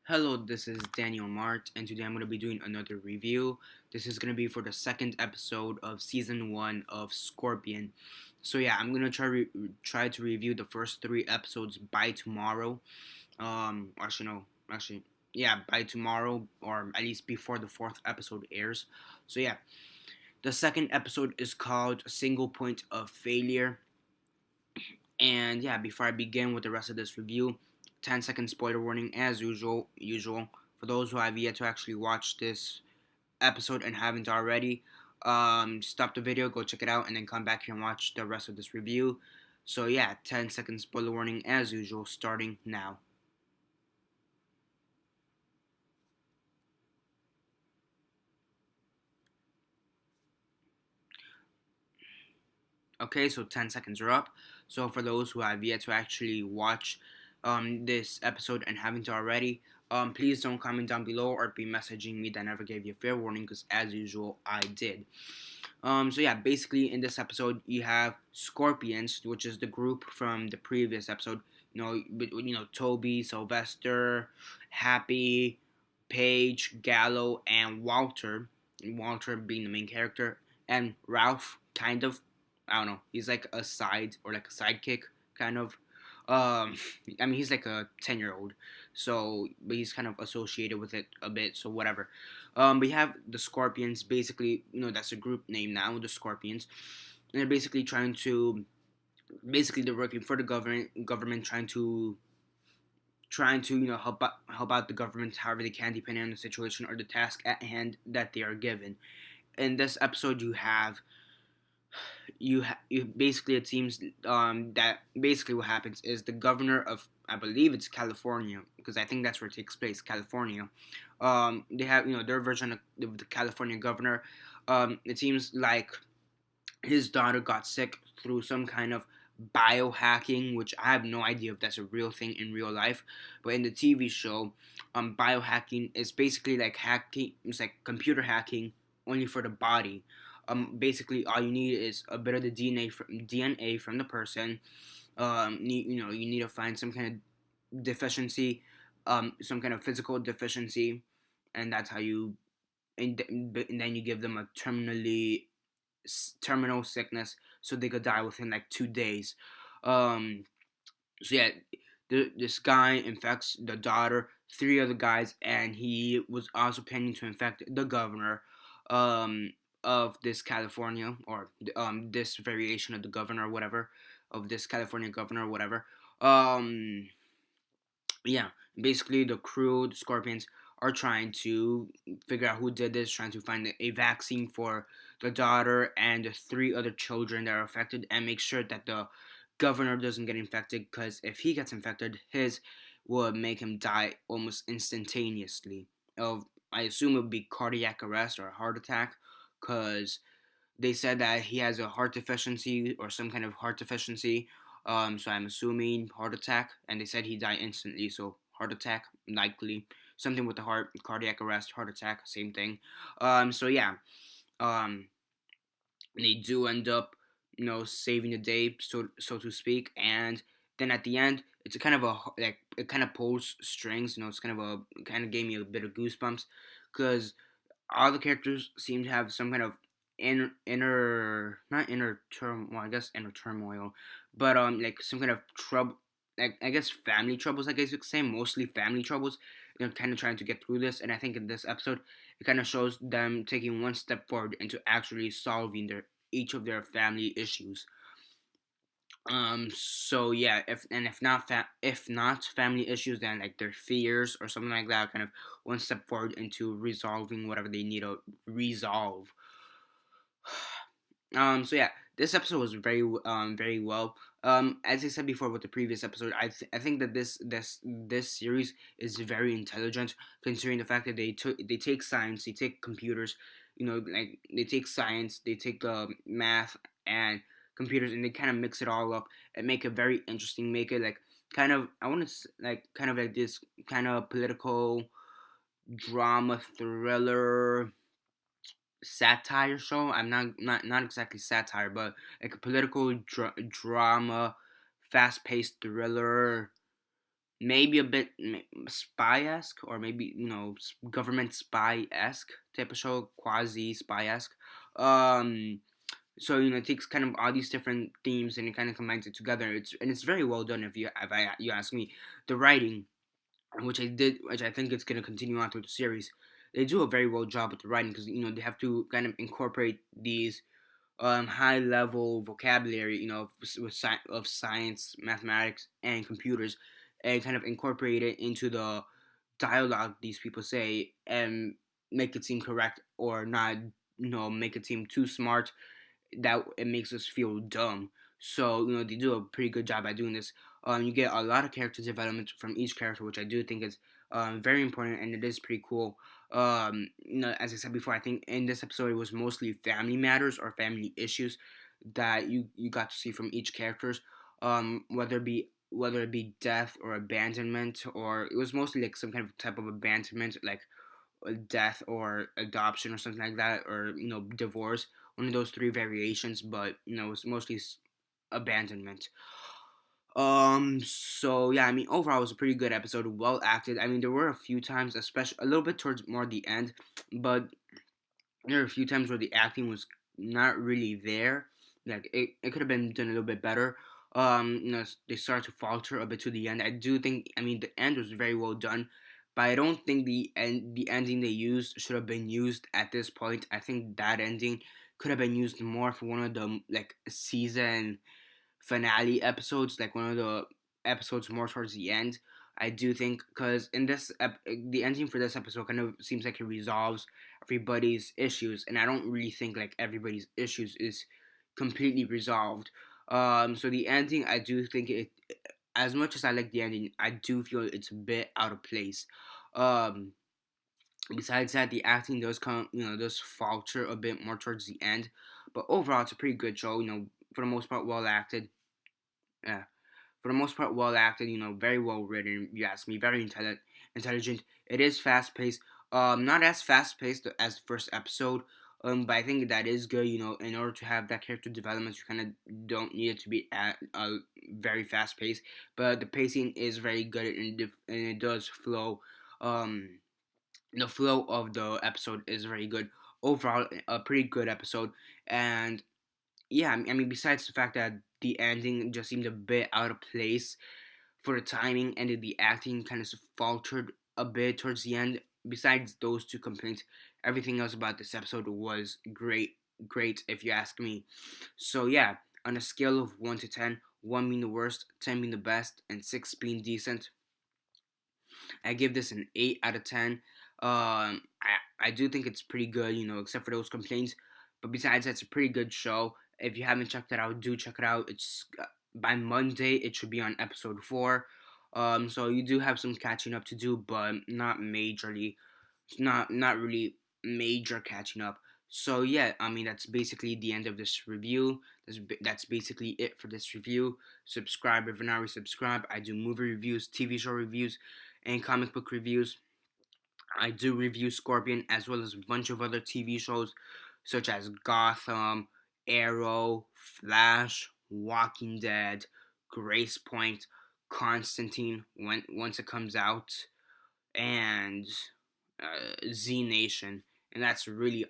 Hello, this is Daniel Mart, and today I'm going to be doing another review. This is going to be for the second episode of season 1 of Scorpion. So yeah, I'm going to try to review the first 3 episodes by tomorrow. Actually no, actually yeah, by tomorrow or at least before the fourth episode airs. So yeah, the second episode is called Single Point of Failure. And yeah, before I begin with the rest of this review, 10-second spoiler warning as usual. For those who have yet to actually watch this episode and haven't already, stop the video, go check it out, and then come back here and watch the rest of this review. So yeah, 10-second spoiler warning as usual, starting now. Okay, so 10 seconds are up. So for those who have yet to actually watch this episode and haven't already, please don't comment down below or be messaging me that I never gave you a fair warning because as usual I did. So yeah, basically in this episode you have Scorpions, which is the group from the previous episode. Toby, Sylvester, Happy, Paige, Gallo, and Walter. Walter being the main character, and Ralph, kind of. I don't know. He's like a side or like a sidekick, kind of. Um, I mean, he's like a 10-year-old, so but he's kind of associated with it a bit. So whatever. We have the Scorpions. Basically, that's a group name now. The Scorpions. And they're basically trying to. Basically, they're working for the government, trying to help out the government however they can, depending on the situation or the task at hand that they are given. In this episode, you basically, it seems that basically what happens is the governor of, I believe it's California, because I think that's where it takes place, California. They have their version of the California governor. It seems like his daughter got sick through some kind of biohacking, which I have no idea if that's a real thing in real life. But in the TV show, biohacking is basically like hacking. It's like computer hacking, only for the body. Basically, all you need is a bit of the DNA from the person. You need to find some kind of deficiency, some kind of physical deficiency, and that's how you. And then you give them a terminal sickness, so they could die within like 2 days. Um, so yeah, this guy infects the daughter, three other guys, and he was also planning to infect the governor um, of this California, or this variation of the governor, or whatever, of this California governor, or whatever. Um, yeah, basically the crew, the Scorpions, are trying to figure out who did this, trying to find a vaccine for the daughter and the three other children that are affected, and make sure that the governor doesn't get infected. Because if he gets infected, his would make him die almost instantaneously. Of I assume it would be cardiac arrest or a heart attack, because they said that he has a heart deficiency or some kind of heart deficiency. So I'm assuming heart attack, and they said he died instantly. So heart attack, likely something with the heart, cardiac arrest, heart attack, same thing. So yeah, um, they do end up, saving the day, so to speak, and then at the end, it's a kind of a like it kind of pulls strings. It's it kind of gave me a bit of goosebumps, because all the characters seem to have some kind of inner not inner turmoil, I guess inner turmoil, but like some kind of trouble, like I guess family troubles, I guess you could say, mostly family troubles. Kind of trying to get through this, and I think in this episode it kind of shows them taking one step forward into actually solving their each of their family issues. So yeah, if not family issues, then like their fears or something like that, kind of one step forward into resolving whatever they need to resolve. So yeah, this episode was very well. As I said before with the previous episode, I think that this series is very intelligent, considering the fact that they take science, they take computers, like they take science, they take math and computers, and they kind of mix it all up and make it very interesting. Make it like kind of, I want to like kind of like this kind of political drama thriller satire show. I'm not exactly satire, but like a political drama, fast paced thriller, maybe a bit spy-esque, or maybe government spy-esque type of show, quasi spy-esque. Um, so it takes kind of all these different themes and it kind of combines it together. It's very well done. If you ask me, the writing, which I think it's gonna continue on through the series, they do a very well job with the writing because they have to kind of incorporate these high level vocabulary, of science, mathematics, and computers, and kind of incorporate it into the dialogue these people say and make it seem correct or not, make it seem too smart that it makes us feel dumb. So they do a pretty good job at doing this. You get a lot of character development from each character, which I do think is very important, and it is pretty cool. As I said before, I think in this episode it was mostly family matters or family issues that you got to see from each characters, whether it be death or abandonment, or it was mostly like some kind of type of abandonment, like death or adoption or something like that, or divorce, one of those three variations, but it's mostly abandonment. So yeah, I mean, overall it was a pretty good episode, well acted. I mean, there were a few times, especially a little bit towards more the end, but there were a few times where the acting was not really there. Like it could have been done a little bit better. They started to falter a bit to the end. I do think, I mean, the end was very well done, but I don't think the ending they used should have been used at this point. I think that ending could have been used more for one of the like season finale episodes, like one of the episodes more towards the end. I do think because in the ending for this episode kind of seems like it resolves everybody's issues, and I don't really think like everybody's issues is completely resolved. So the ending, I do think it. As much as I like the ending, I do feel it's a bit out of place. Um, Besides that, the acting does falter a bit more towards the end, but overall, it's a pretty good show. For the most part, well acted. Yeah, for the most part, well acted. Very well written. You ask me, very intelligent. It is fast paced. Not as fast paced as the first episode. But I think that is good. In order to have that character development, you kind of don't need it to be at a very fast pace. But the pacing is very good, and it does flow. The flow of the episode is very good. Overall, a pretty good episode. And yeah, I mean, besides the fact that the ending just seemed a bit out of place for the timing, and the acting kind of faltered a bit towards the end. Besides those two complaints, everything else about this episode was great if you ask me. So yeah, on a scale of 1 to 10, 1 being the worst, 10 being the best, and 6 being decent, I give this an 8 out of 10. I do think it's pretty good, except for those complaints. But besides, that's a pretty good show. If you haven't checked it out, do check it out. It's by Monday. It should be on episode 4. So you do have some catching up to do, but not majorly. It's not really major catching up. So yeah, I mean that's basically the end of this review. That's basically it for this review. Subscribe if you're not already subscribed. I do movie reviews, TV show reviews, and comic book reviews. I do review Scorpion as well as a bunch of other TV shows such as Gotham, Arrow, Flash, Walking Dead, Grace Point, Constantine once it comes out, and Z Nation. And that's really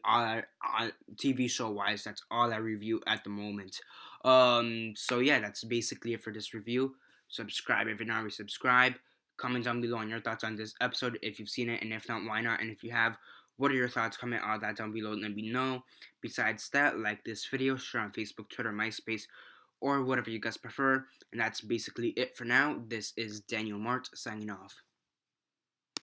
TV show wise. That's all I review at the moment. So yeah, that's basically it for this review. Subscribe if you're not already subscribed. Comment down below on your thoughts on this episode if you've seen it, and if not, why not? And if you have, what are your thoughts? Comment all that down below and let me know. Besides that, like this video, share on Facebook, Twitter, MySpace, or whatever you guys prefer. And that's basically it for now. This is Daniel Mart signing off.